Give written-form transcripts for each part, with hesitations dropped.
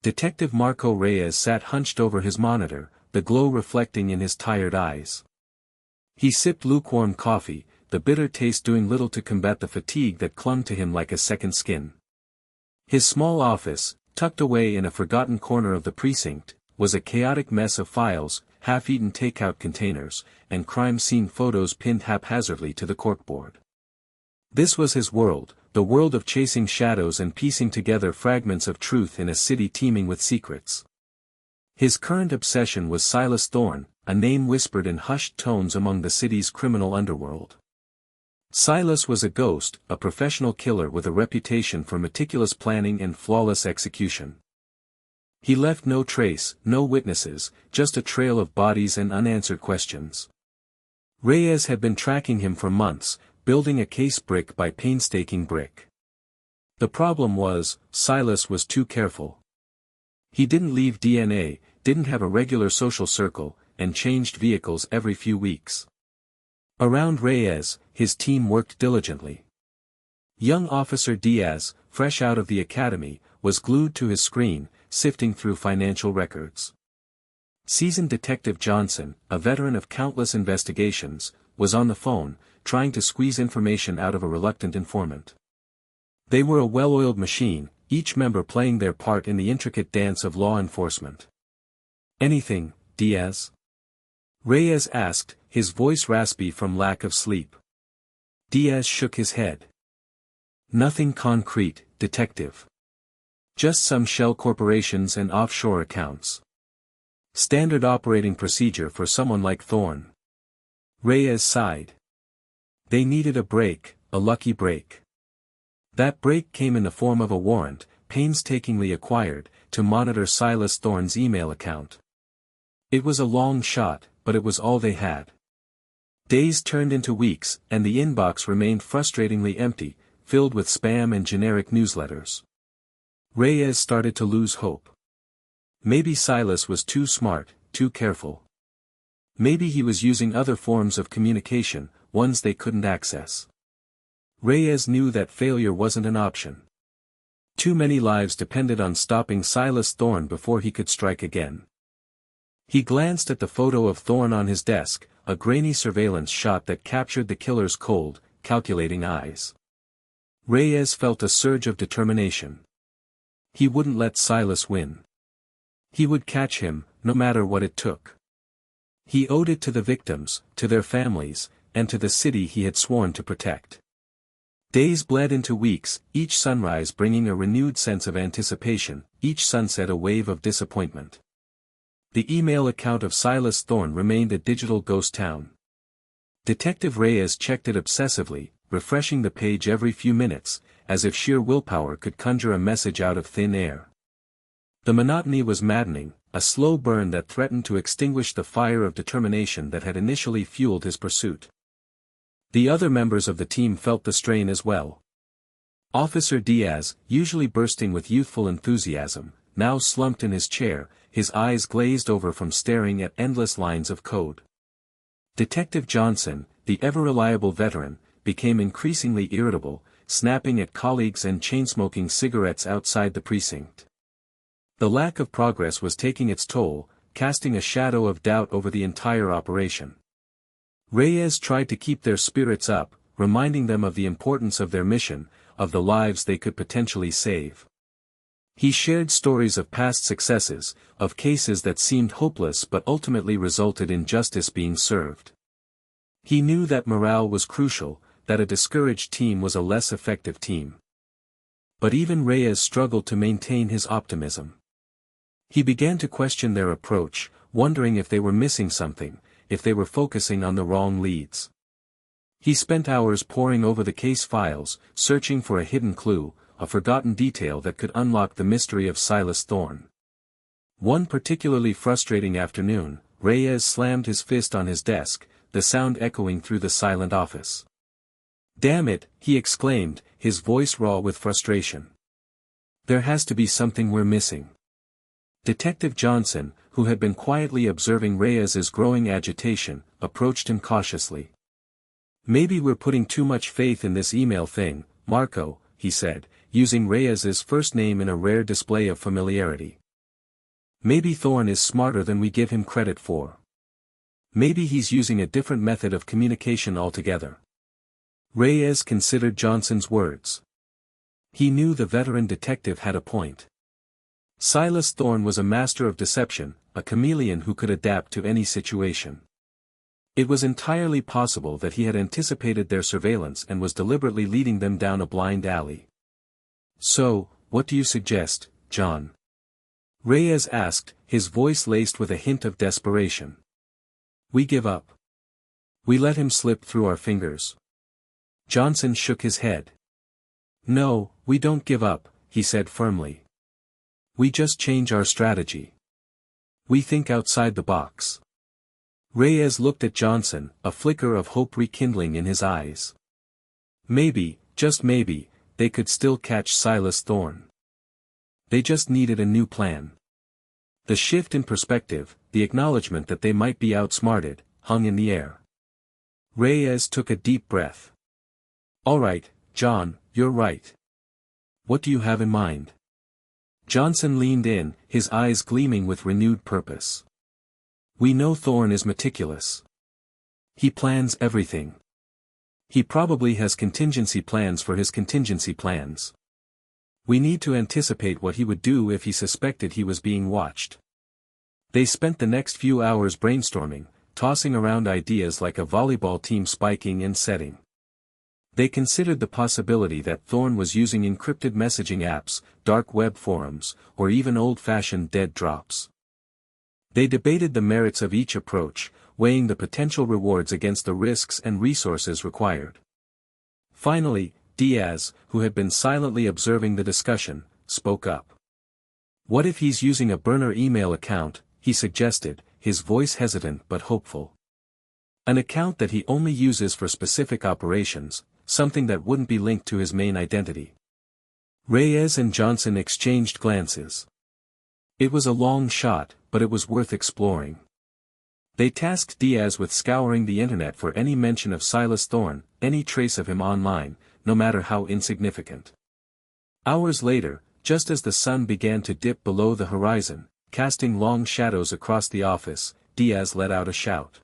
Detective Marco Reyes sat hunched over his monitor, the glow reflecting in his tired eyes. He sipped lukewarm coffee, the bitter taste doing little to combat the fatigue that clung to him like a second skin. His small office, tucked away in a forgotten corner of the precinct, was a chaotic mess of files, half-eaten takeout containers, and crime scene photos pinned haphazardly to the corkboard. This was his world, the world of chasing shadows and piecing together fragments of truth in a city teeming with secrets. His current obsession was Silas Thorne, a name whispered in hushed tones among the city's criminal underworld. Silas was a ghost, a professional killer with a reputation for meticulous planning and flawless execution. He left no trace, no witnesses, just a trail of bodies and unanswered questions. Reyes had been tracking him for months, building a case brick by painstaking brick. The problem was, Silas was too careful. He didn't leave DNA, didn't have a regular social circle, and changed vehicles every few weeks. Around Reyes, his team worked diligently. Young Officer Diaz, fresh out of the academy, was glued to his screen, sifting through financial records. Seasoned Detective Johnson, a veteran of countless investigations, was on the phone, trying to squeeze information out of a reluctant informant. They were a well-oiled machine, each member playing their part in the intricate dance of law enforcement. "Anything, Diaz?" Reyes asked, his voice raspy from lack of sleep. Diaz shook his head. "Nothing concrete, Detective. Just some shell corporations and offshore accounts. Standard operating procedure for someone like Thorne." Reyes sighed. They needed a break, a lucky break. That break came in the form of a warrant, painstakingly acquired, to monitor Silas Thorne's email account. It was a long shot, but it was all they had. Days turned into weeks, and the inbox remained frustratingly empty, filled with spam and generic newsletters. Reyes started to lose hope. Maybe Silas was too smart, too careful. Maybe he was using other forms of communication, ones they couldn't access. Reyes knew that failure wasn't an option. Too many lives depended on stopping Silas Thorne before he could strike again. He glanced at the photo of Thorne on his desk, a grainy surveillance shot that captured the killer's cold, calculating eyes. Reyes felt a surge of determination. He wouldn't let Silas win. He would catch him, no matter what it took. He owed it to the victims, to their families, and to the city he had sworn to protect. Days bled into weeks, each sunrise bringing a renewed sense of anticipation, each sunset a wave of disappointment. The email account of Silas Thorne remained a digital ghost town. Detective Reyes checked it obsessively, refreshing the page every few minutes, as if sheer willpower could conjure a message out of thin air. The monotony was maddening, a slow burn that threatened to extinguish the fire of determination that had initially fueled his pursuit. The other members of the team felt the strain as well. Officer Diaz, usually bursting with youthful enthusiasm, now slumped in his chair, his eyes glazed over from staring at endless lines of code. Detective Johnson, the ever-reliable veteran, became increasingly irritable, snapping at colleagues and chain-smoking cigarettes outside the precinct. The lack of progress was taking its toll, casting a shadow of doubt over the entire operation. Reyes tried to keep their spirits up, reminding them of the importance of their mission, of the lives they could potentially save. He shared stories of past successes, of cases that seemed hopeless but ultimately resulted in justice being served. He knew that morale was crucial, that a discouraged team was a less effective team. But even Reyes struggled to maintain his optimism. He began to question their approach, wondering if they were missing something, if they were focusing on the wrong leads. He spent hours poring over the case files, searching for a hidden clue, a forgotten detail that could unlock the mystery of Silas Thorne. One particularly frustrating afternoon, Reyes slammed his fist on his desk, the sound echoing through the silent office. "Damn it," he exclaimed, his voice raw with frustration. "There has to be something we're missing." Detective Johnson, who had been quietly observing Reyes's growing agitation, approached him cautiously. "Maybe we're putting too much faith in this email thing, Marco," he said, using Reyes's first name in a rare display of familiarity. Maybe Thorne is smarter than we give him credit for. Maybe he's using a different method of communication altogether. Reyes considered Johnson's words. He knew the veteran detective had a point. Silas Thorne was a master of deception, a chameleon who could adapt to any situation. It was entirely possible that he had anticipated their surveillance and was deliberately leading them down a blind alley. "So, what do you suggest, John?" Reyes asked, his voice laced with a hint of desperation. "We give up. We let him slip through our fingers." Johnson shook his head. "No, we don't give up," he said firmly. "We just change our strategy. We think outside the box." Reyes looked at Johnson, a flicker of hope rekindling in his eyes. Maybe, just maybe, they could still catch Silas Thorne. They just needed a new plan. The shift in perspective, the acknowledgement that they might be outsmarted, hung in the air. Reyes took a deep breath. "All right, John, you're right. What do you have in mind?" Johnson leaned in, his eyes gleaming with renewed purpose. "We know Thorne is meticulous. He plans everything. He probably has contingency plans for his contingency plans. We need to anticipate what he would do if he suspected he was being watched." They spent the next few hours brainstorming, tossing around ideas like a volleyball team spiking and setting. They considered the possibility that Thorne was using encrypted messaging apps, dark web forums, or even old-fashioned dead drops. They debated the merits of each approach, weighing the potential rewards against the risks and resources required. Finally, Diaz, who had been silently observing the discussion, spoke up. "What if he's using a burner email account?" he suggested, his voice hesitant but hopeful. "An account that he only uses for specific operations, something that wouldn't be linked to his main identity." Reyes and Johnson exchanged glances. It was a long shot, but it was worth exploring. They tasked Diaz with scouring the internet for any mention of Silas Thorne, any trace of him online, no matter how insignificant. Hours later, just as the sun began to dip below the horizon, casting long shadows across the office, Diaz let out a shout.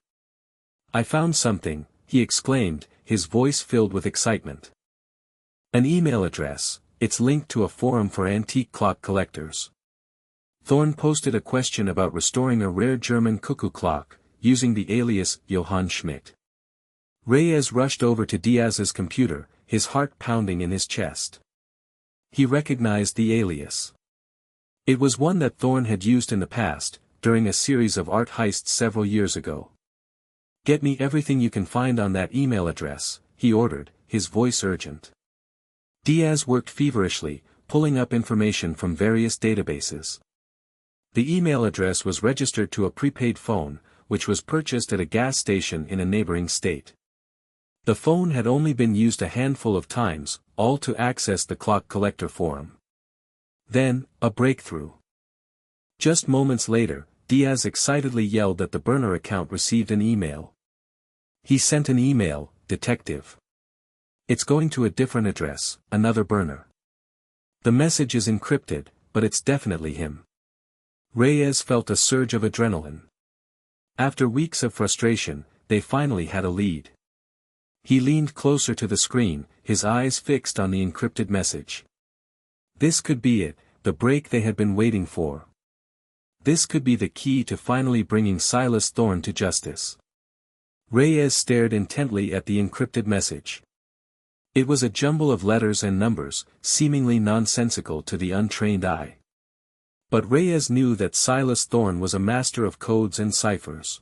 "I found something," he exclaimed, his voice filled with excitement. "An email address, it's linked to a forum for antique clock collectors. Thorne posted a question about restoring a rare German cuckoo clock, using the alias Johann Schmidt." Reyes rushed over to Diaz's computer, his heart pounding in his chest. He recognized the alias. It was one that Thorne had used in the past, during a series of art heists several years ago. "Get me everything you can find on that email address," he ordered, his voice urgent. Diaz worked feverishly, pulling up information from various databases. The email address was registered to a prepaid phone, which was purchased at a gas station in a neighboring state. The phone had only been used a handful of times, all to access the clock collector forum. Then, a breakthrough. Just moments later, Diaz excitedly yelled that the burner account received an email. He sent an email, "Detective. It's going to a different address, another burner. The message is encrypted, but it's definitely him." Reyes felt a surge of adrenaline. After weeks of frustration, they finally had a lead. He leaned closer to the screen, his eyes fixed on the encrypted message. This could be it, the break they had been waiting for. This could be the key to finally bringing Silas Thorne to justice. Reyes stared intently at the encrypted message. It was a jumble of letters and numbers, seemingly nonsensical to the untrained eye. But Reyes knew that Silas Thorne was a master of codes and ciphers.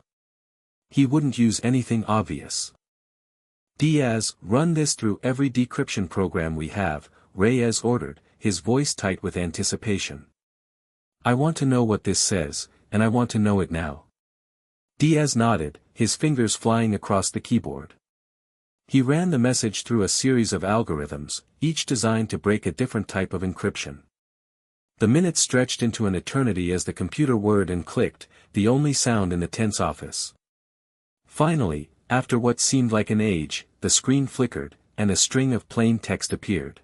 He wouldn't use anything obvious. "Diaz, run this through every decryption program we have," Reyes ordered, his voice tight with anticipation. "I want to know what this says, and I want to know it now." Diaz nodded, his fingers flying across the keyboard. He ran the message through a series of algorithms, each designed to break a different type of encryption. The minutes stretched into an eternity as the computer whirred and clicked, the only sound in the tense office. Finally, after what seemed like an age, the screen flickered, and a string of plain text appeared.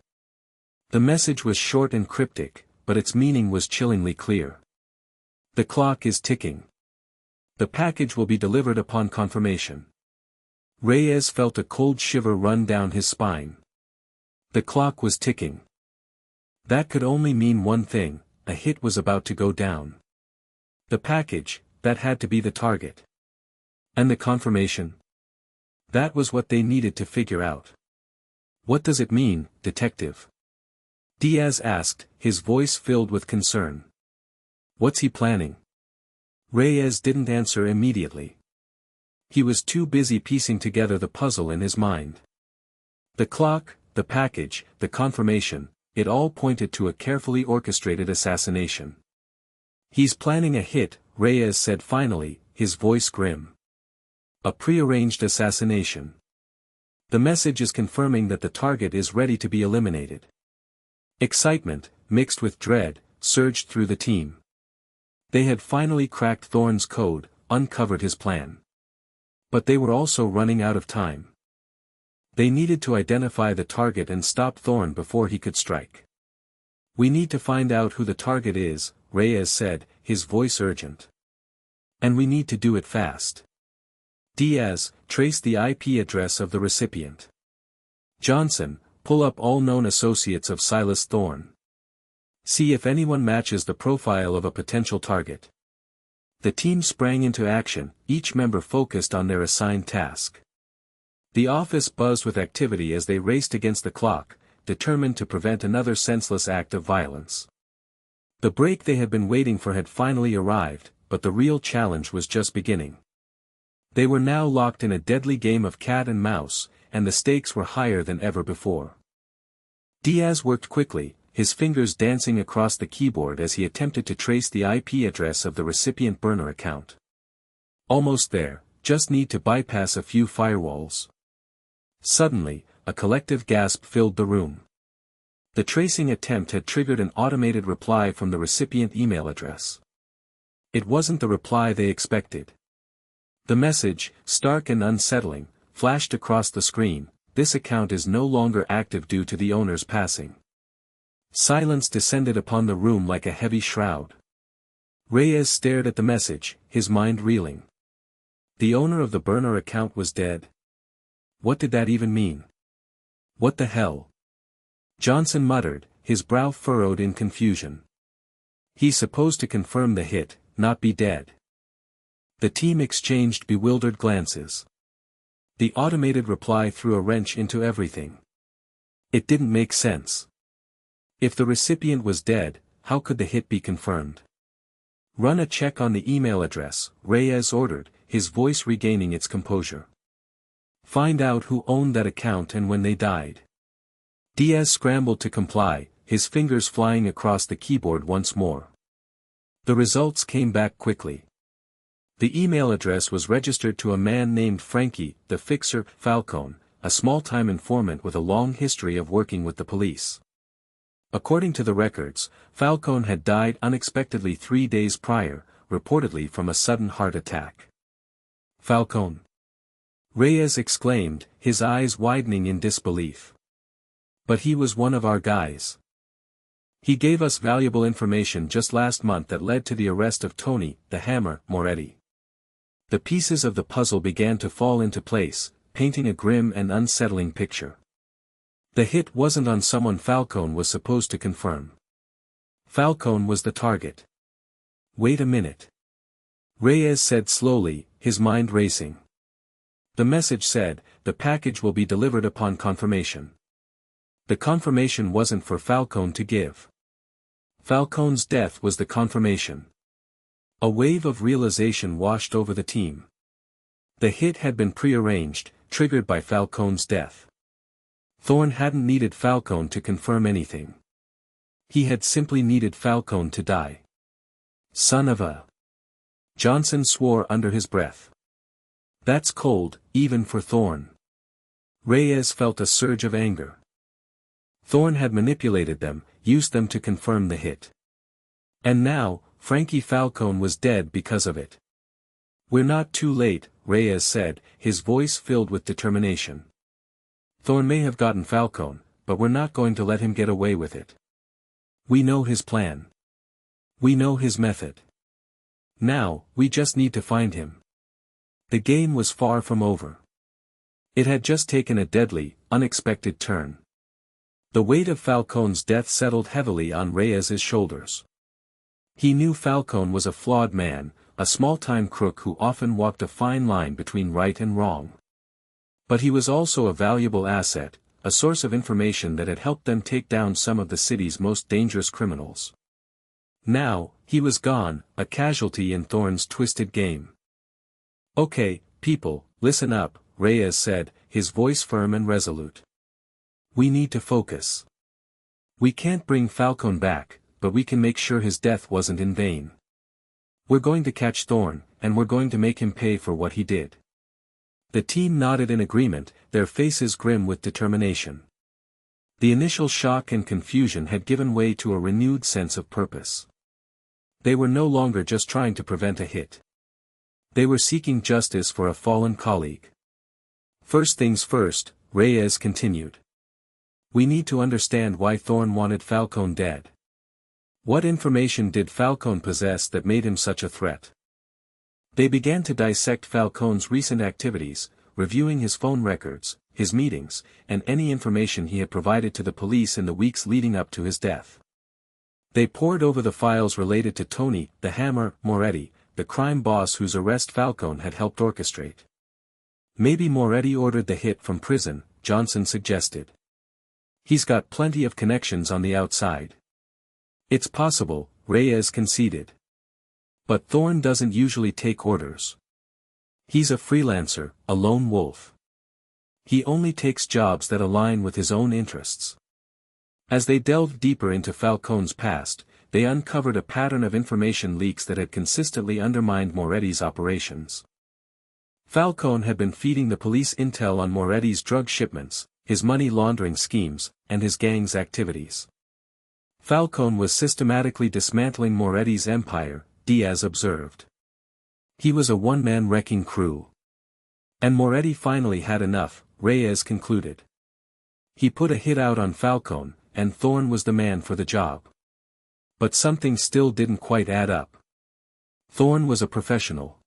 The message was short and cryptic, but its meaning was chillingly clear. The clock is ticking. The package will be delivered upon confirmation. Reyes felt a cold shiver run down his spine. The clock was ticking. That could only mean one thing: a hit was about to go down. The package, that had to be the target. And the confirmation? That was what they needed to figure out. What does it mean, detective? Diaz asked, his voice filled with concern. What's he planning? Reyes didn't answer immediately. He was too busy piecing together the puzzle in his mind. The clock, the package, the confirmation, it all pointed to a carefully orchestrated assassination. He's planning a hit, Reyes said finally, his voice grim. A prearranged assassination. The message is confirming that the target is ready to be eliminated. Excitement, mixed with dread, surged through the team. They had finally cracked Thorne's code, uncovered his plan. But they were also running out of time. They needed to identify the target and stop Thorne before he could strike. We need to find out who the target is, Reyes said, his voice urgent. And we need to do it fast. Diaz, trace the IP address of the recipient. Johnson, pull up all known associates of Silas Thorne. See if anyone matches the profile of a potential target. The team sprang into action, each member focused on their assigned task. The office buzzed with activity as they raced against the clock, determined to prevent another senseless act of violence. The break they had been waiting for had finally arrived, but the real challenge was just beginning. They were now locked in a deadly game of cat and mouse, and the stakes were higher than ever before. Diaz worked quickly, his fingers dancing across the keyboard as he attempted to trace the IP address of the recipient burner account. Almost there, just need to bypass a few firewalls. Suddenly, a collective gasp filled the room. The tracing attempt had triggered an automated reply from the recipient email address. It wasn't the reply they expected. The message, stark and unsettling, flashed across the screen: this account is no longer active due to the owner's passing. Silence descended upon the room like a heavy shroud. Reyes stared at the message, his mind reeling. The owner of the burner account was dead. What did that even mean? What the hell? Johnson muttered, his brow furrowed in confusion. He's supposed to confirm the hit, not be dead. The team exchanged bewildered glances. The automated reply threw a wrench into everything. It didn't make sense. If the recipient was dead, how could the hit be confirmed? Run a check on the email address, Reyes ordered, his voice regaining its composure. Find out who owned that account and when they died. Diaz scrambled to comply, his fingers flying across the keyboard once more. The results came back quickly. The email address was registered to a man named Frankie, the Fixer, Falcone, a small-time informant with a long history of working with the police. According to the records, Falcone had died unexpectedly 3 days prior, reportedly from a sudden heart attack. Falcone? Reyes exclaimed, his eyes widening in disbelief. But he was one of our guys. He gave us valuable information just last month that led to the arrest of Tony, the Hammer, Moretti. The pieces of the puzzle began to fall into place, painting a grim and unsettling picture. The hit wasn't on someone Falcone was supposed to confirm. Falcone was the target. Wait a minute. Reyes said slowly, his mind racing. The message said, the package will be delivered upon confirmation. The confirmation wasn't for Falcone to give. Falcone's death was the confirmation. A wave of realization washed over the team. The hit had been prearranged, triggered by Falcone's death. Thorne hadn't needed Falcone to confirm anything. He had simply needed Falcone to die. Son of a... Johnson swore under his breath. That's cold, even for Thorne. Reyes felt a surge of anger. Thorne had manipulated them, used them to confirm the hit. And now, Frankie Falcone was dead because of it. We're not too late, Reyes said, his voice filled with determination. Thorne may have gotten Falcone, but we're not going to let him get away with it. We know his plan. We know his method. Now, we just need to find him. The game was far from over. It had just taken a deadly, unexpected turn. The weight of Falcone's death settled heavily on Reyes's shoulders. He knew Falcone was a flawed man, a small-time crook who often walked a fine line between right and wrong. But he was also a valuable asset, a source of information that had helped them take down some of the city's most dangerous criminals. Now, he was gone, a casualty in Thorne's twisted game. "Okay, people, listen up," Reyes said, his voice firm and resolute. "We need to focus. We can't bring Falcone back, but we can make sure his death wasn't in vain. We're going to catch Thorne, and we're going to make him pay for what he did." The team nodded in agreement, their faces grim with determination. The initial shock and confusion had given way to a renewed sense of purpose. They were no longer just trying to prevent a hit. They were seeking justice for a fallen colleague. "First things first," Reyes continued. "We need to understand why Thorne wanted Falcone dead. What information did Falcone possess that made him such a threat?" They began to dissect Falcone's recent activities, reviewing his phone records, his meetings, and any information he had provided to the police in the weeks leading up to his death. They pored over the files related to Tony, the Hammer, Moretti, the crime boss whose arrest Falcone had helped orchestrate. "Maybe Moretti ordered the hit from prison," Johnson suggested. "He's got plenty of connections on the outside." "It's possible," Reyes conceded. "But Thorne doesn't usually take orders. He's a freelancer, a lone wolf. He only takes jobs that align with his own interests." As they delved deeper into Falcone's past, they uncovered a pattern of information leaks that had consistently undermined Moretti's operations. Falcone had been feeding the police intel on Moretti's drug shipments, his money laundering schemes, and his gang's activities. Falcone was systematically dismantling Moretti's empire, Diaz observed. He was a one-man wrecking crew. And Moretti finally had enough, Reyes concluded. He put a hit out on Falcone, and Thorne was the man for the job. But something still didn't quite add up. Thorne was a professional.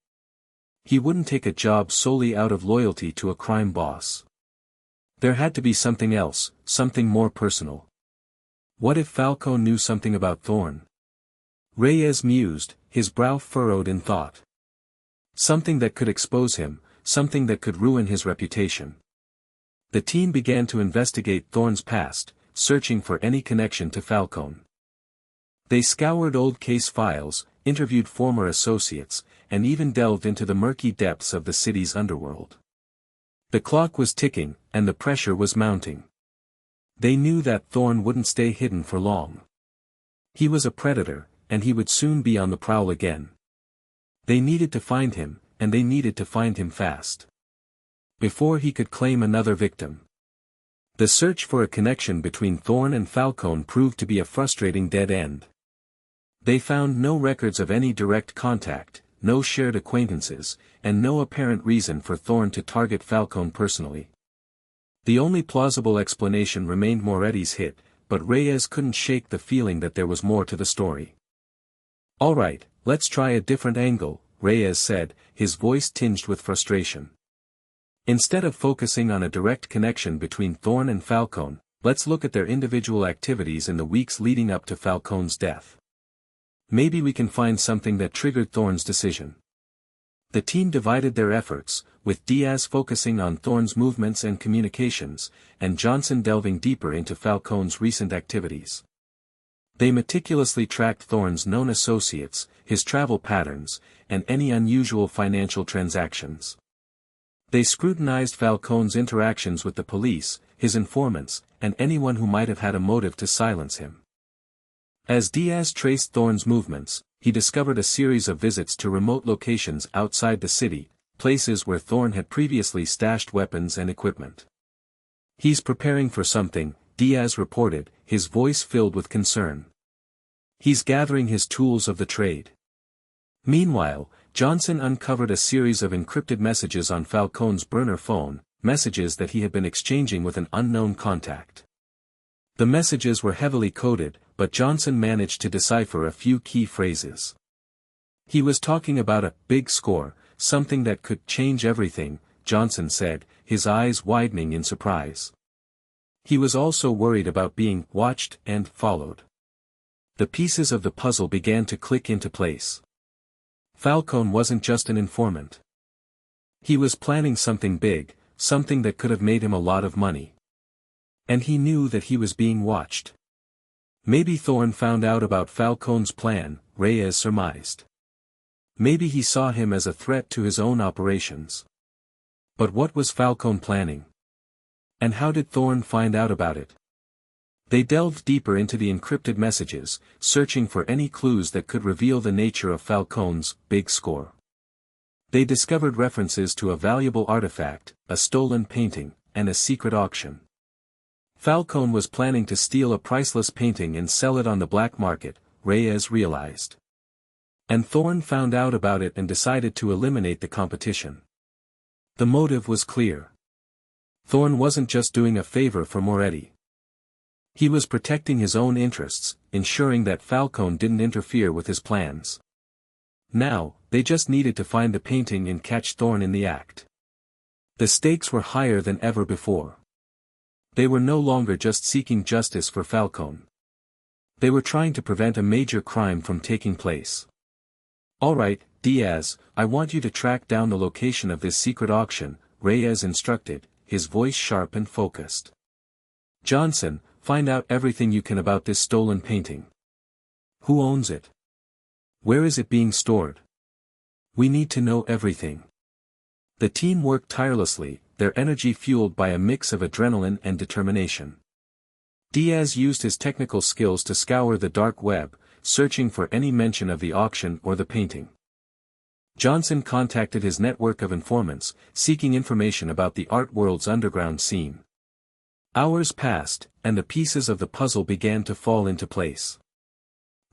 He wouldn't take a job solely out of loyalty to a crime boss. There had to be something else, something more personal. What if Falcone knew something about Thorne? Reyes mused, his brow furrowed in thought. Something that could expose him, something that could ruin his reputation. The team began to investigate Thorne's past, searching for any connection to Falcone. They scoured old case files, interviewed former associates, and even delved into the murky depths of the city's underworld. The clock was ticking, and the pressure was mounting. They knew that Thorne wouldn't stay hidden for long. He was a predator, and he would soon be on the prowl again. They needed to find him, and they needed to find him fast. Before he could claim another victim. The search for a connection between Thorne and Falcone proved to be a frustrating dead end. They found no records of any direct contact, no shared acquaintances, and no apparent reason for Thorne to target Falcone personally. The only plausible explanation remained Moretti's hit, but Reyes couldn't shake the feeling that there was more to the story. "All right, let's try a different angle," Reyes said, his voice tinged with frustration. "Instead of focusing on a direct connection between Thorne and Falcone, let's look at their individual activities in the weeks leading up to Falcone's death. Maybe we can find something that triggered Thorne's decision." The team divided their efforts, with Diaz focusing on Thorne's movements and communications, and Johnson delving deeper into Falcone's recent activities. They meticulously tracked Thorne's known associates, his travel patterns, and any unusual financial transactions. They scrutinized Falcone's interactions with the police, his informants, and anyone who might have had a motive to silence him. As Diaz traced Thorne's movements, he discovered a series of visits to remote locations outside the city, places where Thorne had previously stashed weapons and equipment. "He's preparing for something," Diaz reported, his voice filled with concern. "He's gathering his tools of the trade." Meanwhile, Johnson uncovered a series of encrypted messages on Falcone's burner phone, messages that he had been exchanging with an unknown contact. The messages were heavily coded, but Johnson managed to decipher a few key phrases. He was talking about a big score, something that could change everything, Johnson said, his eyes widening in surprise. He was also worried about being watched and followed. The pieces of the puzzle began to click into place. Falcone wasn't just an informant. He was planning something big, something that could have made him a lot of money. And he knew that he was being watched. Maybe Thorne found out about Falcone's plan, Reyes surmised. Maybe he saw him as a threat to his own operations. But what was Falcone planning? And how did Thorne find out about it? They delved deeper into the encrypted messages, searching for any clues that could reveal the nature of Falcone's big score. They discovered references to a valuable artifact, a stolen painting, and a secret auction. Falcone was planning to steal a priceless painting and sell it on the black market, Reyes realized. And Thorne found out about it and decided to eliminate the competition. The motive was clear. Thorne wasn't just doing a favor for Moretti. He was protecting his own interests, ensuring that Falcone didn't interfere with his plans. Now, they just needed to find the painting and catch Thorne in the act. The stakes were higher than ever before. They were no longer just seeking justice for Falcone. They were trying to prevent a major crime from taking place. "All right, Diaz, I want you to track down the location of this secret auction," Reyes instructed, his voice sharp and focused. "Johnson, find out everything you can about this stolen painting. Who owns it? Where is it being stored? We need to know everything." The team worked tirelessly, their energy fueled by a mix of adrenaline and determination. Diaz used his technical skills to scour the dark web, searching for any mention of the auction or the painting. Johnson contacted his network of informants, seeking information about the art world's underground scene. Hours passed, and the pieces of the puzzle began to fall into place.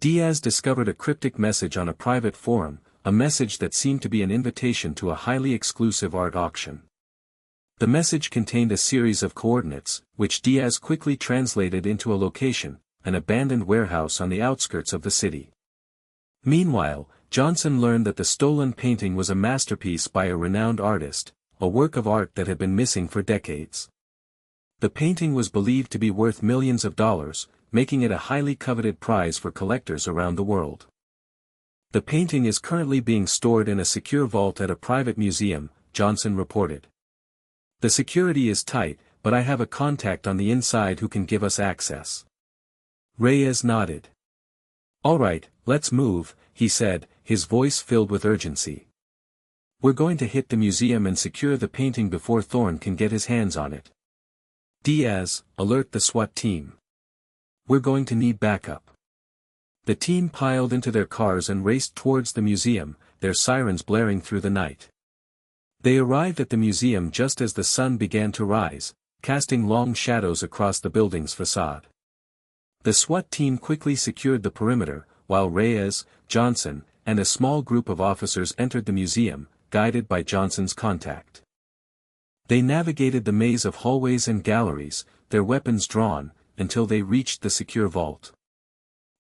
Diaz discovered a cryptic message on a private forum, a message that seemed to be an invitation to a highly exclusive art auction. The message contained a series of coordinates, which Diaz quickly translated into a location, an abandoned warehouse on the outskirts of the city. Meanwhile, Johnson learned that the stolen painting was a masterpiece by a renowned artist, a work of art that had been missing for decades. The painting was believed to be worth millions of dollars, making it a highly coveted prize for collectors around the world. "The painting is currently being stored in a secure vault at a private museum," Johnson reported. "The security is tight, but I have a contact on the inside who can give us access." Reyes nodded. "All right, let's move," he said, his voice filled with urgency. "We're going to hit the museum and secure the painting before Thorne can get his hands on it. Diaz, alert the SWAT team. We're going to need backup." The team piled into their cars and raced towards the museum, their sirens blaring through the night. They arrived at the museum just as the sun began to rise, casting long shadows across the building's facade. The SWAT team quickly secured the perimeter, while Reyes, Johnson, and a small group of officers entered the museum, guided by Johnson's contact. They navigated the maze of hallways and galleries, their weapons drawn, until they reached the secure vault.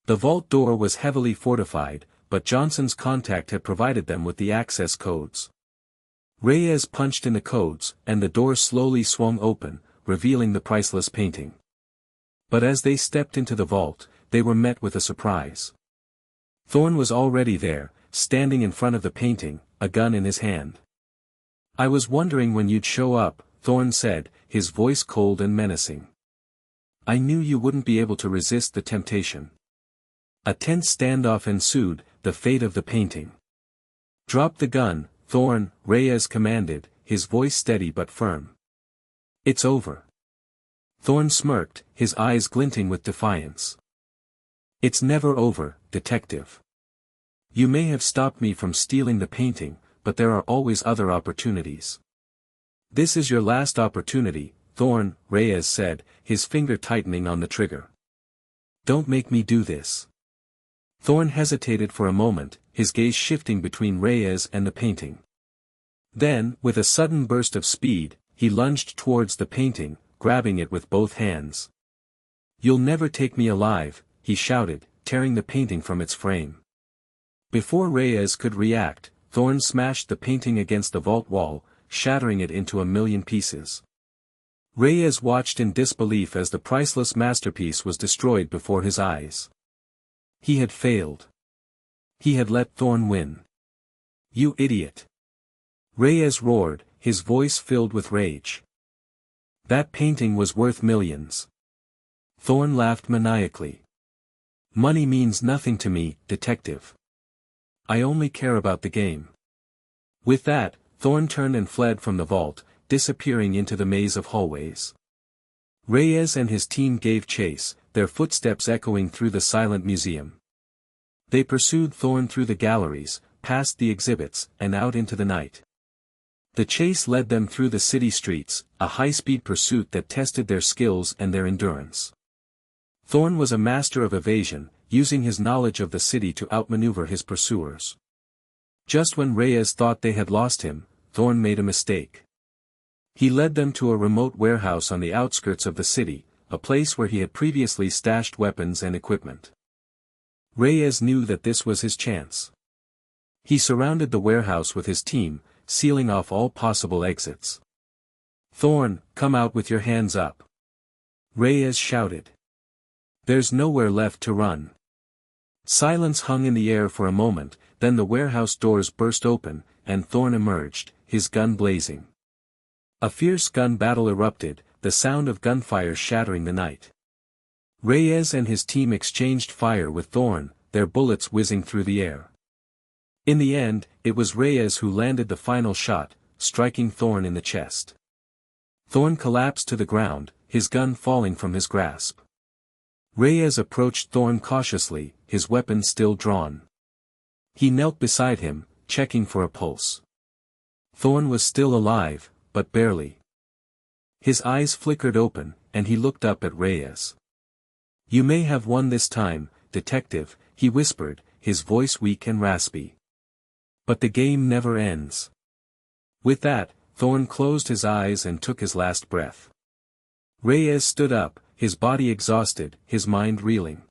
The vault door was heavily fortified, but Johnson's contact had provided them with the access codes. Reyes punched in the codes, and the door slowly swung open, revealing the priceless painting. But as they stepped into the vault, they were met with a surprise. Thorne was already there, standing in front of the painting, a gun in his hand. "I was wondering when you'd show up," Thorne said, his voice cold and menacing. "I knew you wouldn't be able to resist the temptation." A tense standoff ensued, the fate of the painting. "Drop the gun, Thorne," Reyes commanded, his voice steady but firm. "It's over." Thorne smirked, his eyes glinting with defiance. "It's never over, detective. You may have stopped me from stealing the painting, but there are always other opportunities." "This is your last opportunity, Thorne," Reyes said, his finger tightening on the trigger. "Don't make me do this." Thorne hesitated for a moment, his gaze shifting between Reyes and the painting. Then, with a sudden burst of speed, he lunged towards the painting, grabbing it with both hands. "You'll never take me alive," he shouted, tearing the painting from its frame. Before Reyes could react, Thorne smashed the painting against the vault wall, shattering it into a million pieces. Reyes watched in disbelief as the priceless masterpiece was destroyed before his eyes. He had failed. He had let Thorne win. "You idiot!" Reyes roared, his voice filled with rage. "That painting was worth millions." Thorne laughed maniacally. "Money means nothing to me, detective. I only care about the game." With that, Thorne turned and fled from the vault, disappearing into the maze of hallways. Reyes and his team gave chase, their footsteps echoing through the silent museum. They pursued Thorne through the galleries, past the exhibits, and out into the night. The chase led them through the city streets, a high-speed pursuit that tested their skills and their endurance. Thorne was a master of evasion, using his knowledge of the city to outmaneuver his pursuers. Just when Reyes thought they had lost him, Thorne made a mistake. He led them to a remote warehouse on the outskirts of the city, a place where he had previously stashed weapons and equipment. Reyes knew that this was his chance. He surrounded the warehouse with his team, sealing off all possible exits. "Thorne, come out with your hands up!" Reyes shouted. "There's nowhere left to run." Silence hung in the air for a moment, then the warehouse doors burst open, and Thorne emerged, his gun blazing. A fierce gun battle erupted, the sound of gunfire shattering the night. Reyes and his team exchanged fire with Thorne, their bullets whizzing through the air. In the end, it was Reyes who landed the final shot, striking Thorne in the chest. Thorne collapsed to the ground, his gun falling from his grasp. Reyes approached Thorne cautiously, his weapon still drawn. He knelt beside him, checking for a pulse. Thorne was still alive, but barely. His eyes flickered open, and he looked up at Reyes. "You may have won this time, detective," he whispered, his voice weak and raspy. "But the game never ends." With that, Thorne closed his eyes and took his last breath. Reyes stood up, his body exhausted, his mind reeling.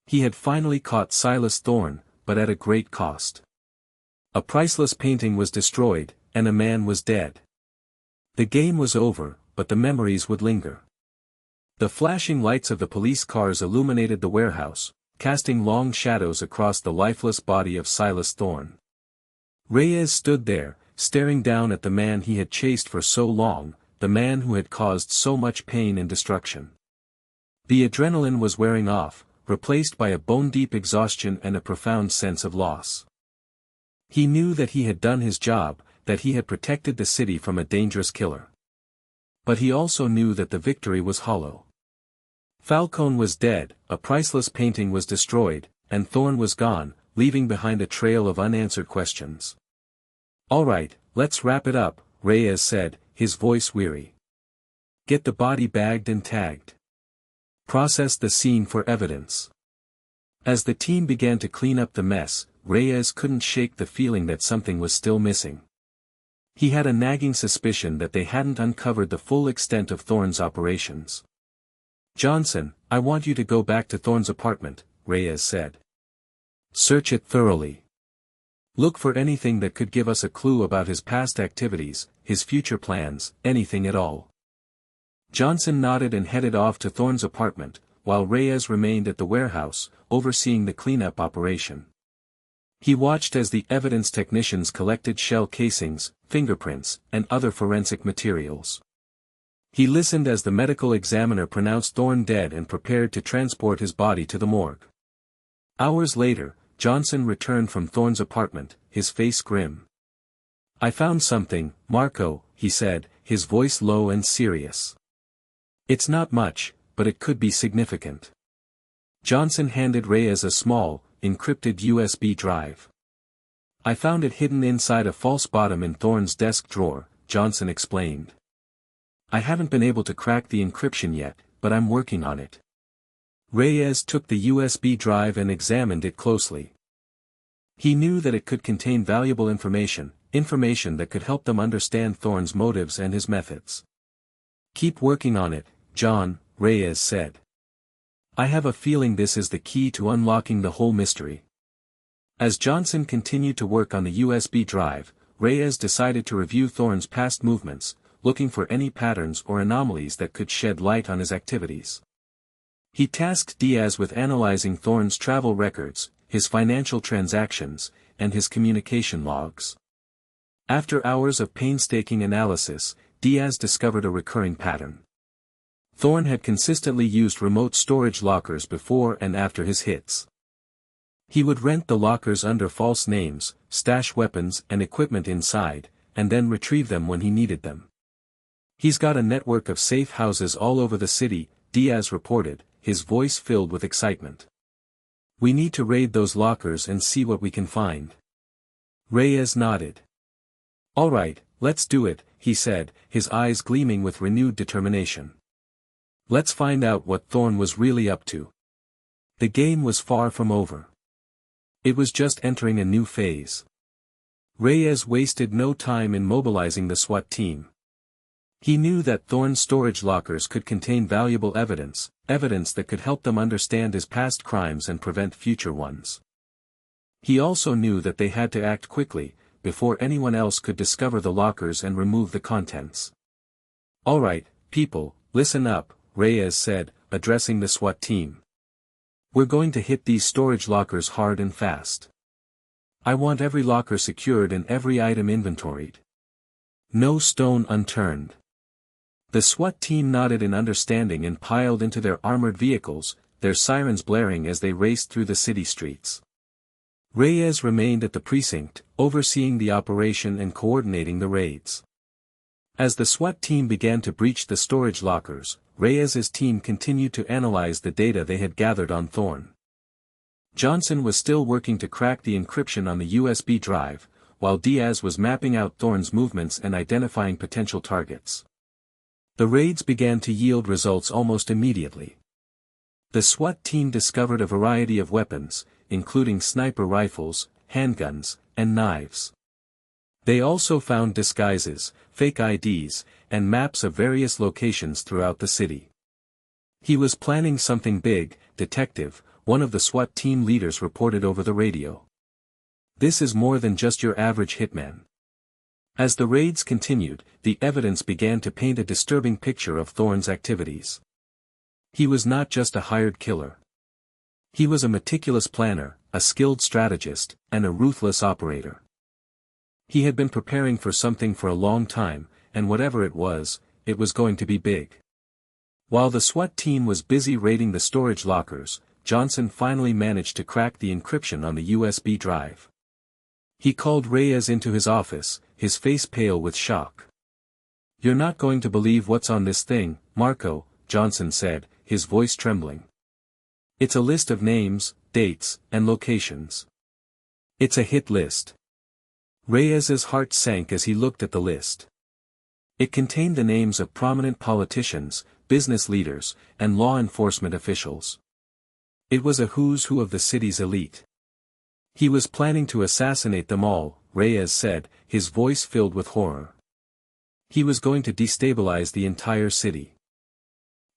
He had finally caught Silas Thorne, but at a great cost. A priceless painting was destroyed, and a man was dead. The game was over, but the memories would linger. The flashing lights of the police cars illuminated the warehouse, casting long shadows across the lifeless body of Silas Thorne. Reyes stood there, staring down at the man he had chased for so long, the man who had caused so much pain and destruction. The adrenaline was wearing off, replaced by a bone-deep exhaustion and a profound sense of loss. He knew that he had done his job, that he had protected the city from a dangerous killer. But he also knew that the victory was hollow. Falcone was dead, a priceless painting was destroyed, and Thorne was gone, leaving behind a trail of unanswered questions. "All right, let's wrap it up," Reyes said, his voice weary. "Get the body bagged and tagged. Process the scene for evidence." As the team began to clean up the mess, Reyes couldn't shake the feeling that something was still missing. He had a nagging suspicion that they hadn't uncovered the full extent of Thorne's operations. "Johnson, I want you to go back to Thorne's apartment," Reyes said. "Search it thoroughly. Look for anything that could give us a clue about his past activities, his future plans, anything at all." Johnson nodded and headed off to Thorne's apartment, while Reyes remained at the warehouse, overseeing the cleanup operation. He watched as the evidence technicians collected shell casings, fingerprints, and other forensic materials. He listened as the medical examiner pronounced Thorne dead and prepared to transport his body to the morgue. Hours later, Johnson returned from Thorne's apartment, his face grim. "I found something, Marco," he said, his voice low and serious. "It's not much, but it could be significant." Johnson handed Reyes a small, encrypted USB drive. "I found it hidden inside a false bottom in Thorne's desk drawer," Johnson explained. "I haven't been able to crack the encryption yet, but I'm working on it." Reyes took the USB drive and examined it closely. He knew that it could contain valuable information that could help them understand Thorne's motives and his methods. "Keep working on it, John," Reyes said. "I have a feeling this is the key to unlocking the whole mystery." As Johnson continued to work on the USB drive, Reyes decided to review Thorne's past movements, looking for any patterns or anomalies that could shed light on his activities. He tasked Diaz with analyzing Thorne's travel records, his financial transactions, and his communication logs. After hours of painstaking analysis, Diaz discovered a recurring pattern. Thorne had consistently used remote storage lockers before and after his hits. He would rent the lockers under false names, stash weapons and equipment inside, and then retrieve them when he needed them. "He's got a network of safe houses all over the city," Diaz reported, his voice filled with excitement. "We need to raid those lockers and see what we can find." Reyes nodded. "All right, let's do it," he said, his eyes gleaming with renewed determination. "Let's find out what Thorne was really up to." The game was far from over. It was just entering a new phase. Reyes wasted no time in mobilizing the SWAT team. He knew that Thorne's storage lockers could contain valuable evidence that could help them understand his past crimes and prevent future ones. He also knew that they had to act quickly, before anyone else could discover the lockers and remove the contents. "All right, people, listen up," Reyes said, addressing the SWAT team. "We're going to hit these storage lockers hard and fast. I want every locker secured and every item inventoried. No stone unturned." The SWAT team nodded in understanding and piled into their armored vehicles, their sirens blaring as they raced through the city streets. Reyes remained at the precinct, overseeing the operation and coordinating the raids. As the SWAT team began to breach the storage lockers, Reyes's team continued to analyze the data they had gathered on Thorne. Johnson was still working to crack the encryption on the USB drive, while Diaz was mapping out Thorne's movements and identifying potential targets. The raids began to yield results almost immediately. The SWAT team discovered a variety of weapons, including sniper rifles, handguns, and knives. They also found disguises, fake IDs, and maps of various locations throughout the city. "He was planning something big, Detective," one of the SWAT team leaders reported over the radio. "This is more than just your average hitman." As the raids continued, the evidence began to paint a disturbing picture of Thorne's activities. He was not just a hired killer. He was a meticulous planner, a skilled strategist, and a ruthless operator. He had been preparing for something for a long time, and whatever it was going to be big. While the SWAT team was busy raiding the storage lockers, Johnson finally managed to crack the encryption on the USB drive. He called Reyes into his office, his face pale with shock. "You're not going to believe what's on this thing, Marco," Johnson said, his voice trembling. "It's a list of names, dates, and locations. It's a hit list." Reyes's heart sank as he looked at the list. It contained the names of prominent politicians, business leaders, and law enforcement officials. It was a who's who of the city's elite. "He was planning to assassinate them all," Reyes said, his voice filled with horror. "He was going to destabilize the entire city."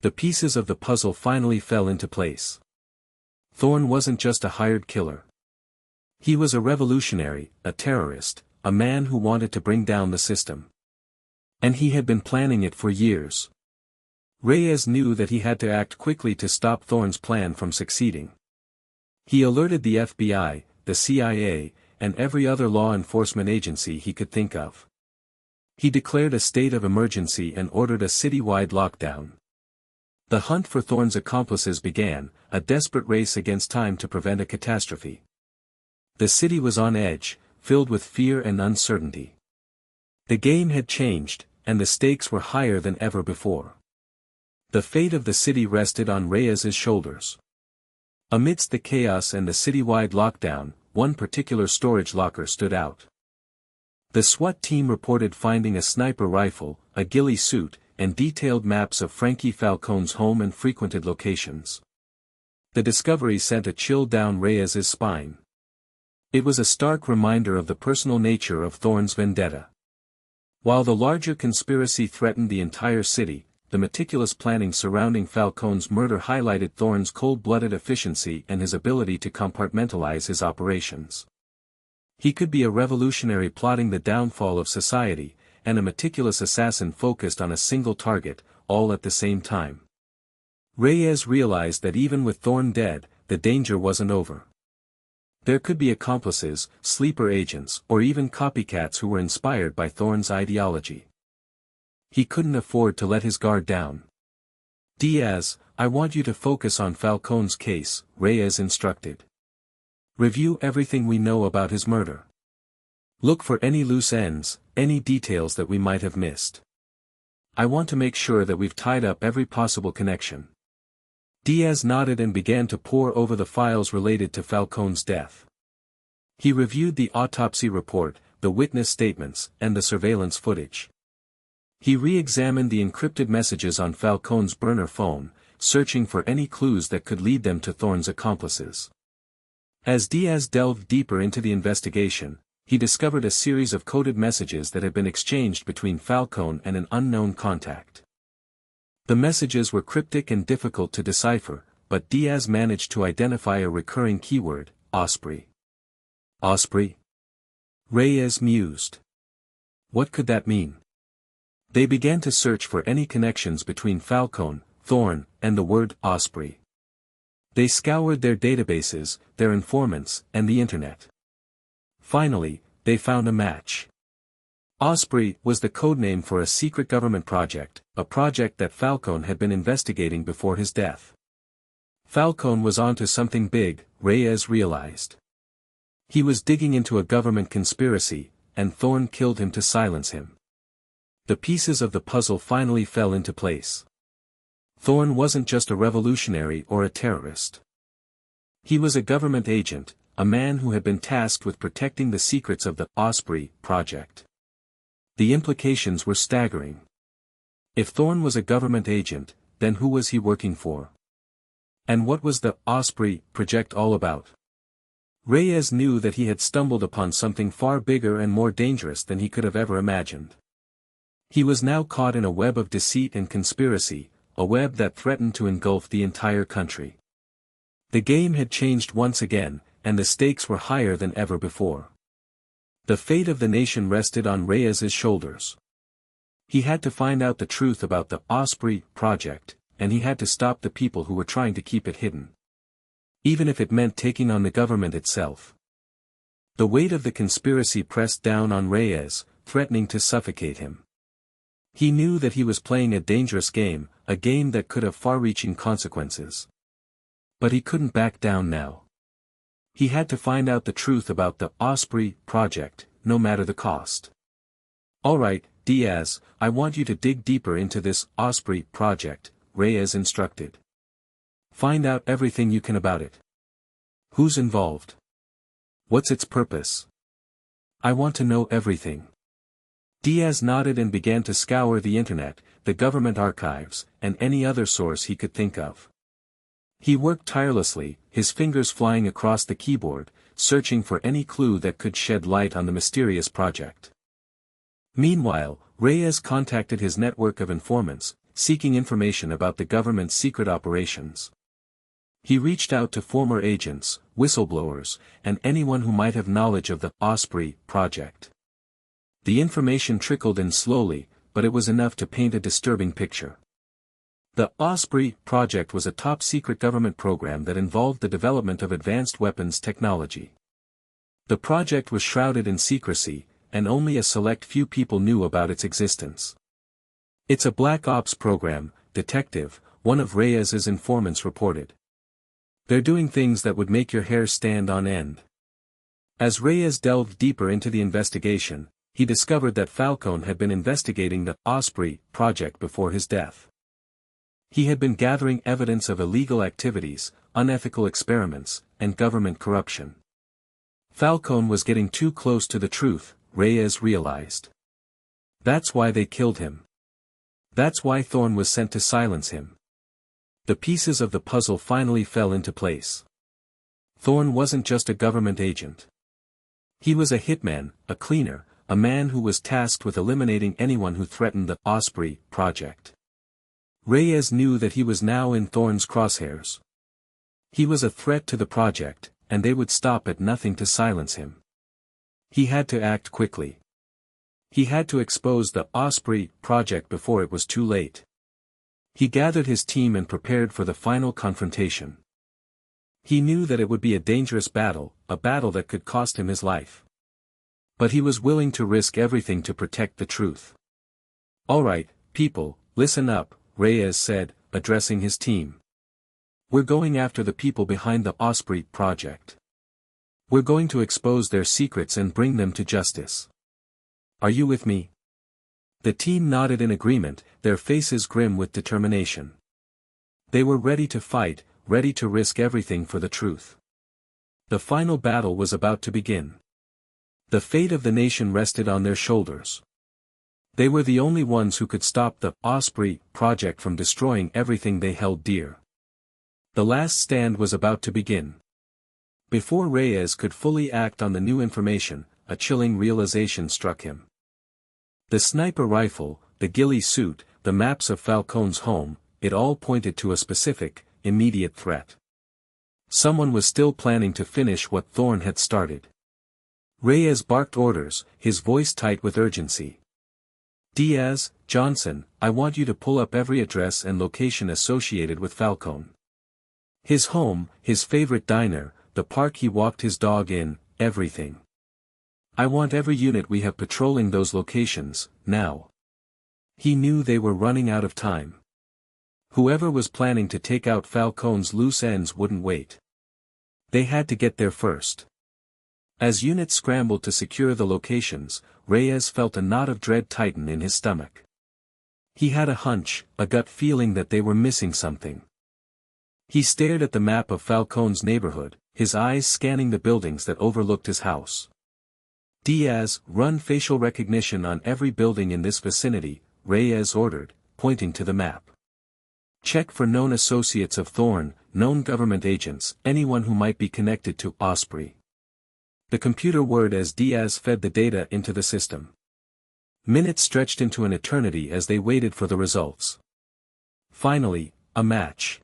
The pieces of the puzzle finally fell into place. Thorne wasn't just a hired killer. He was a revolutionary, a terrorist, a man who wanted to bring down the system. And he had been planning it for years. Reyes knew that he had to act quickly to stop Thorne's plan from succeeding. He alerted the FBI, the CIA, and every other law enforcement agency he could think of. He declared a state of emergency and ordered a citywide lockdown. The hunt for Thorne's accomplices began, a desperate race against time to prevent a catastrophe. The city was on edge, filled with fear and uncertainty. The game had changed, and the stakes were higher than ever before. The fate of the city rested on Reyes's shoulders. Amidst the chaos and the citywide lockdown, one particular storage locker stood out. The SWAT team reported finding a sniper rifle, a ghillie suit, and detailed maps of Frankie Falcone's home and frequented locations. The discovery sent a chill down Reyes's spine. It was a stark reminder of the personal nature of Thorne's vendetta. While the larger conspiracy threatened the entire city, the meticulous planning surrounding Falcone's murder highlighted Thorne's cold-blooded efficiency and his ability to compartmentalize his operations. He could be a revolutionary plotting the downfall of society, and a meticulous assassin focused on a single target, all at the same time. Reyes realized that even with Thorne dead, the danger wasn't over. There could be accomplices, sleeper agents, or even copycats who were inspired by Thorne's ideology. He couldn't afford to let his guard down. "Diaz, I want you to focus on Falcone's case," Reyes instructed. "Review everything we know about his murder. Look for any loose ends, any details that we might have missed. I want to make sure that we've tied up every possible connection." Diaz nodded and began to pore over the files related to Falcone's death. He reviewed the autopsy report, the witness statements, and the surveillance footage. He re-examined the encrypted messages on Falcone's burner phone, searching for any clues that could lead them to Thorne's accomplices. As Diaz delved deeper into the investigation, he discovered a series of coded messages that had been exchanged between Falcone and an unknown contact. The messages were cryptic and difficult to decipher, but Diaz managed to identify a recurring keyword: Osprey. Osprey? Reyes mused. What could that mean? They began to search for any connections between Falcone, Thorne, and the word Osprey. They scoured their databases, their informants, and the internet. Finally, they found a match. Osprey was the codename for a secret government project, a project that Falcone had been investigating before his death. Falcone was onto something big, Reyes realized. He was digging into a government conspiracy, and Thorne killed him to silence him. The pieces of the puzzle finally fell into place. Thorne wasn't just a revolutionary or a terrorist. He was a government agent, a man who had been tasked with protecting the secrets of the Osprey project. The implications were staggering. If Thorne was a government agent, then who was he working for? And what was the Osprey project all about? Reyes knew that he had stumbled upon something far bigger and more dangerous than he could have ever imagined. He was now caught in a web of deceit and conspiracy, a web that threatened to engulf the entire country. The game had changed once again, and the stakes were higher than ever before. The fate of the nation rested on Reyes's shoulders. He had to find out the truth about the Osprey project, and he had to stop the people who were trying to keep it hidden. Even if it meant taking on the government itself. The weight of the conspiracy pressed down on Reyes, threatening to suffocate him. He knew that he was playing a dangerous game, a game that could have far-reaching consequences. But he couldn't back down now. He had to find out the truth about the Osprey project, no matter the cost. "All right, Diaz, I want you to dig deeper into this Osprey project," Reyes instructed. "Find out everything you can about it. Who's involved? What's its purpose? I want to know everything." Diaz nodded and began to scour the internet, the government archives, and any other source he could think of. He worked tirelessly, his fingers flying across the keyboard, searching for any clue that could shed light on the mysterious project. Meanwhile, Reyes contacted his network of informants, seeking information about the government's secret operations. He reached out to former agents, whistleblowers, and anyone who might have knowledge of the Osprey project. The information trickled in slowly, but it was enough to paint a disturbing picture. The Osprey project was a top-secret government program that involved the development of advanced weapons technology. The project was shrouded in secrecy, and only a select few people knew about its existence. "It's a black ops program, detective," one of Reyes's informants reported. "They're doing things that would make your hair stand on end." As Reyes delved deeper into the investigation, he discovered that Falcone had been investigating the Osprey project before his death. He had been gathering evidence of illegal activities, unethical experiments, and government corruption. Falcone was getting too close to the truth, Reyes realized. That's why they killed him. That's why Thorne was sent to silence him. The pieces of the puzzle finally fell into place. Thorne wasn't just a government agent. He was a hitman, a cleaner, a man who was tasked with eliminating anyone who threatened the Osprey project. Reyes knew that he was now in Thorne's crosshairs. He was a threat to the project, and they would stop at nothing to silence him. He had to act quickly. He had to expose the Osprey project before it was too late. He gathered his team and prepared for the final confrontation. He knew that it would be a dangerous battle, a battle that could cost him his life. But he was willing to risk everything to protect the truth. "All right, people, listen up," Reyes said, addressing his team. "We're going after the people behind the Osprey project. We're going to expose their secrets and bring them to justice. Are you with me?" The team nodded in agreement, their faces grim with determination. They were ready to fight, ready to risk everything for the truth. The final battle was about to begin. The fate of the nation rested on their shoulders. They were the only ones who could stop the Osprey project from destroying everything they held dear. The last stand was about to begin. Before Reyes could fully act on the new information, a chilling realization struck him. The sniper rifle, the ghillie suit, the maps of Falcone's home, it all pointed to a specific, immediate threat. Someone was still planning to finish what Thorne had started. Reyes barked orders, his voice tight with urgency. "Diaz, Johnson, I want you to pull up every address and location associated with Falcone. His home, his favorite diner, the park he walked his dog in, everything. I want every unit we have patrolling those locations, now." He knew they were running out of time. Whoever was planning to take out Falcone's loose ends wouldn't wait. They had to get there first. As units scrambled to secure the locations, Reyes felt a knot of dread tighten in his stomach. He had a hunch, a gut feeling that they were missing something. He stared at the map of Falcone's neighborhood, his eyes scanning the buildings that overlooked his house. "Diaz, run facial recognition on every building in this vicinity," Reyes ordered, pointing to the map. "Check for known associates of Thorne, known government agents, anyone who might be connected to Osprey." The computer whirred as Diaz fed the data into the system. Minutes stretched into an eternity as they waited for the results. Finally, a match.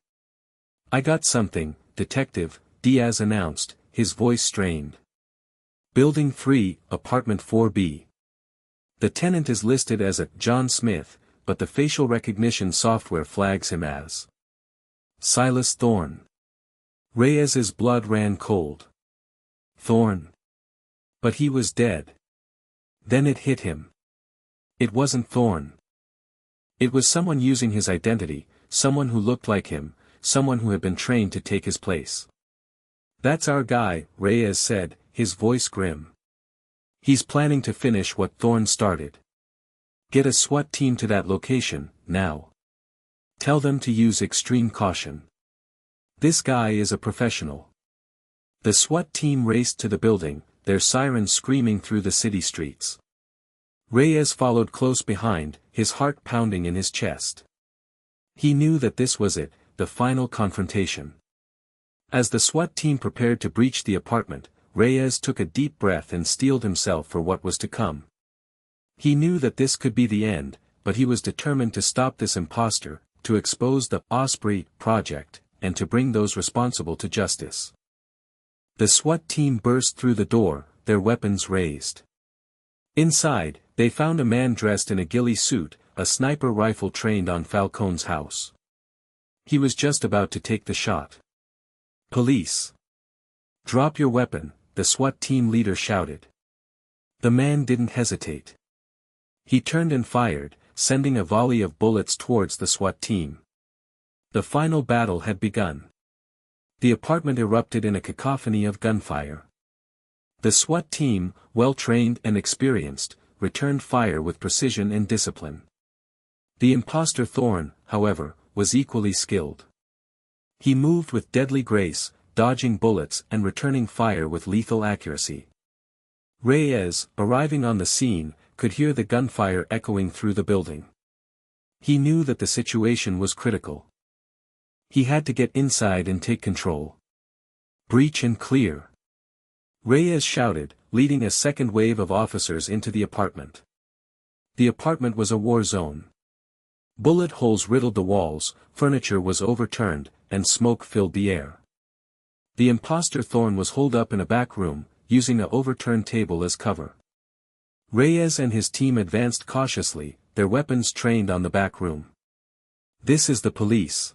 "I got something, Detective," Diaz announced, his voice strained. "Building 3, Apartment 4B. The tenant is listed as a John Smith, but the facial recognition software flags him as Silas Thorne." Reyes's blood ran cold. Thorne. But he was dead. Then it hit him. It wasn't Thorne. It was someone using his identity, someone who looked like him, someone who had been trained to take his place. "That's our guy," Reyes said, his voice grim. "He's planning to finish what Thorne started. Get a SWAT team to that location, now. Tell them to use extreme caution. This guy is a professional." The SWAT team raced to the building, their sirens screaming through the city streets. Reyes followed close behind, his heart pounding in his chest. He knew that this was it, the final confrontation. As the SWAT team prepared to breach the apartment, Reyes took a deep breath and steeled himself for what was to come. He knew that this could be the end, but he was determined to stop this imposter, to expose the Osprey project, and to bring those responsible to justice. The SWAT team burst through the door, their weapons raised. Inside, they found a man dressed in a ghillie suit, a sniper rifle trained on Falcone's house. He was just about to take the shot. "Police! Drop your weapon," the SWAT team leader shouted. The man didn't hesitate. He turned and fired, sending a volley of bullets towards the SWAT team. The final battle had begun. The apartment erupted in a cacophony of gunfire. The SWAT team, well-trained and experienced, returned fire with precision and discipline. The imposter Thorne, however, was equally skilled. He moved with deadly grace, dodging bullets and returning fire with lethal accuracy. Reyes, arriving on the scene, could hear the gunfire echoing through the building. He knew that the situation was critical. He had to get inside and take control. "Breach and clear," Reyes shouted, leading a second wave of officers into the apartment. The apartment was a war zone. Bullet holes riddled the walls, furniture was overturned, and smoke filled the air. The imposter Thorne was holed up in a back room, using an overturned table as cover. Reyes and his team advanced cautiously, their weapons trained on the back room. "This is the police.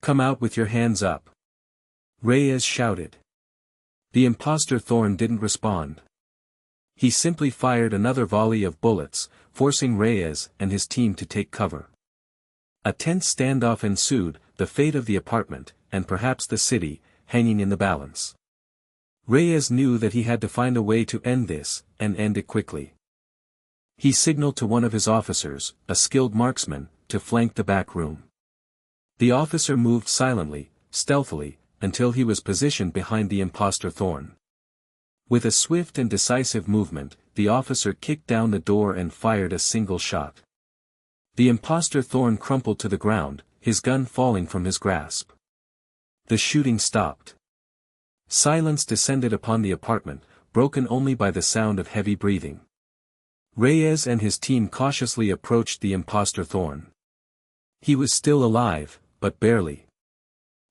Come out with your hands up," Reyes shouted. The imposter Thorne didn't respond. He simply fired another volley of bullets, forcing Reyes and his team to take cover. A tense standoff ensued, the fate of the apartment, and perhaps the city, hanging in the balance. Reyes knew that he had to find a way to end this, and end it quickly. He signaled to one of his officers, a skilled marksman, to flank the back room. The officer moved silently, stealthily, until he was positioned behind the imposter Thorne. With a swift and decisive movement, the officer kicked down the door and fired a single shot. The imposter Thorne crumpled to the ground, his gun falling from his grasp. The shooting stopped. Silence descended upon the apartment, broken only by the sound of heavy breathing. Reyes and his team cautiously approached the imposter Thorne. He was still alive, but barely.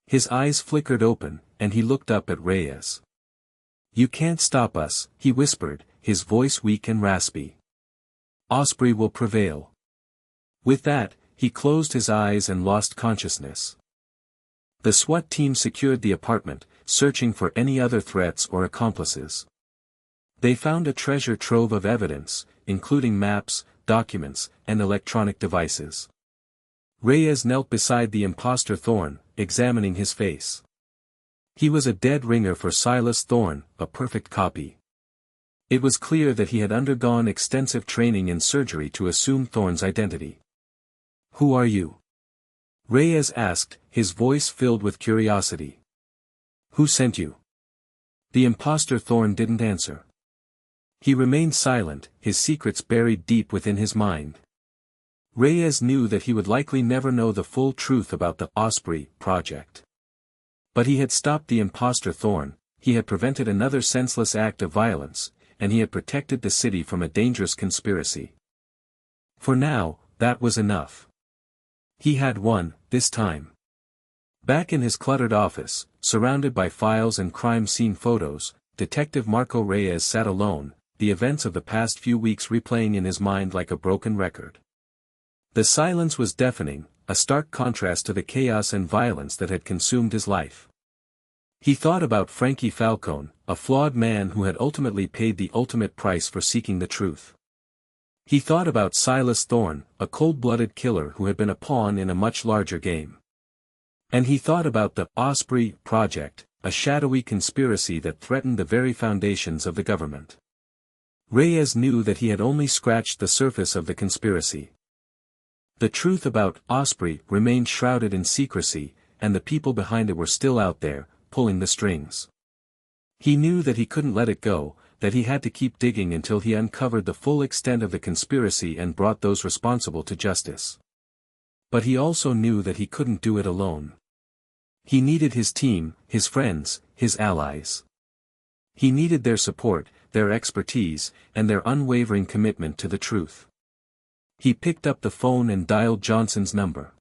His eyes flickered open, and he looked up at Reyes. "You can't stop us," he whispered, his voice weak and raspy. "Osprey will prevail." With that, he closed his eyes and lost consciousness. The SWAT team secured the apartment, searching for any other threats or accomplices. They found a treasure trove of evidence, including maps, documents, and electronic devices. Reyes knelt beside the imposter Thorne, examining his face. He was a dead ringer for Silas Thorne, a perfect copy. It was clear that he had undergone extensive training in surgery to assume Thorne's identity. "Who are you?" Reyes asked, his voice filled with curiosity. "Who sent you?" The imposter Thorne didn't answer. He remained silent, his secrets buried deep within his mind. Reyes knew that he would likely never know the full truth about the Osprey project. But he had stopped the imposter Thorne, he had prevented another senseless act of violence, and he had protected the city from a dangerous conspiracy. For now, that was enough. He had won, this time. Back in his cluttered office, surrounded by files and crime scene photos, Detective Marco Reyes sat alone, the events of the past few weeks replaying in his mind like a broken record. The silence was deafening, a stark contrast to the chaos and violence that had consumed his life. He thought about Frankie Falcone, a flawed man who had ultimately paid the ultimate price for seeking the truth. He thought about Silas Thorne, a cold-blooded killer who had been a pawn in a much larger game. And he thought about the Osprey project, a shadowy conspiracy that threatened the very foundations of the government. Reyes knew that he had only scratched the surface of the conspiracy. The truth about Osprey remained shrouded in secrecy, and the people behind it were still out there, pulling the strings. He knew that he couldn't let it go, that he had to keep digging until he uncovered the full extent of the conspiracy and brought those responsible to justice. But he also knew that he couldn't do it alone. He needed his team, his friends, his allies. He needed their support, their expertise, and their unwavering commitment to the truth. He picked up the phone and dialed Johnson's number.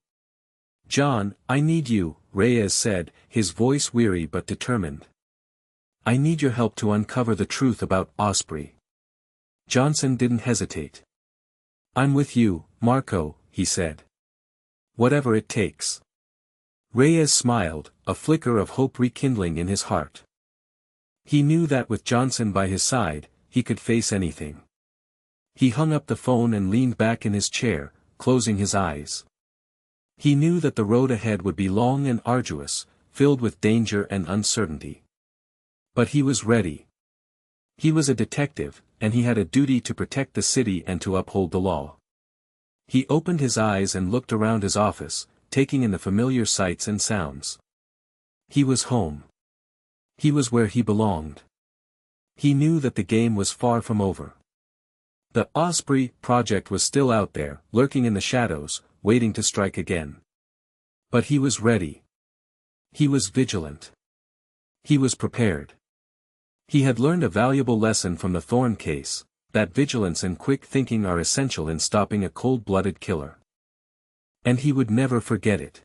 "John, I need you," Reyes said, his voice weary but determined. "I need your help to uncover the truth about Osprey." Johnson didn't hesitate. "I'm with you, Marco," he said. "Whatever it takes." Reyes smiled, a flicker of hope rekindling in his heart. He knew that with Johnson by his side, he could face anything. He hung up the phone and leaned back in his chair, closing his eyes. He knew that the road ahead would be long and arduous, filled with danger and uncertainty. But he was ready. He was a detective, and he had a duty to protect the city and to uphold the law. He opened his eyes and looked around his office, taking in the familiar sights and sounds. He was home. He was where he belonged. He knew that the game was far from over. The Osprey project was still out there, lurking in the shadows, waiting to strike again. But he was ready. He was vigilant. He was prepared. He had learned a valuable lesson from the Thorne case, that vigilance and quick thinking are essential in stopping a cold-blooded killer. And he would never forget it.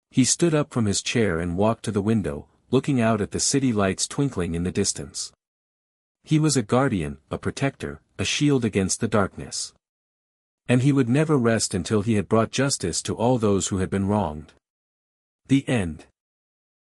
He stood up from his chair and walked to the window, looking out at the city lights twinkling in the distance. He was a guardian, a protector, a shield against the darkness. And he would never rest until he had brought justice to all those who had been wronged. The end.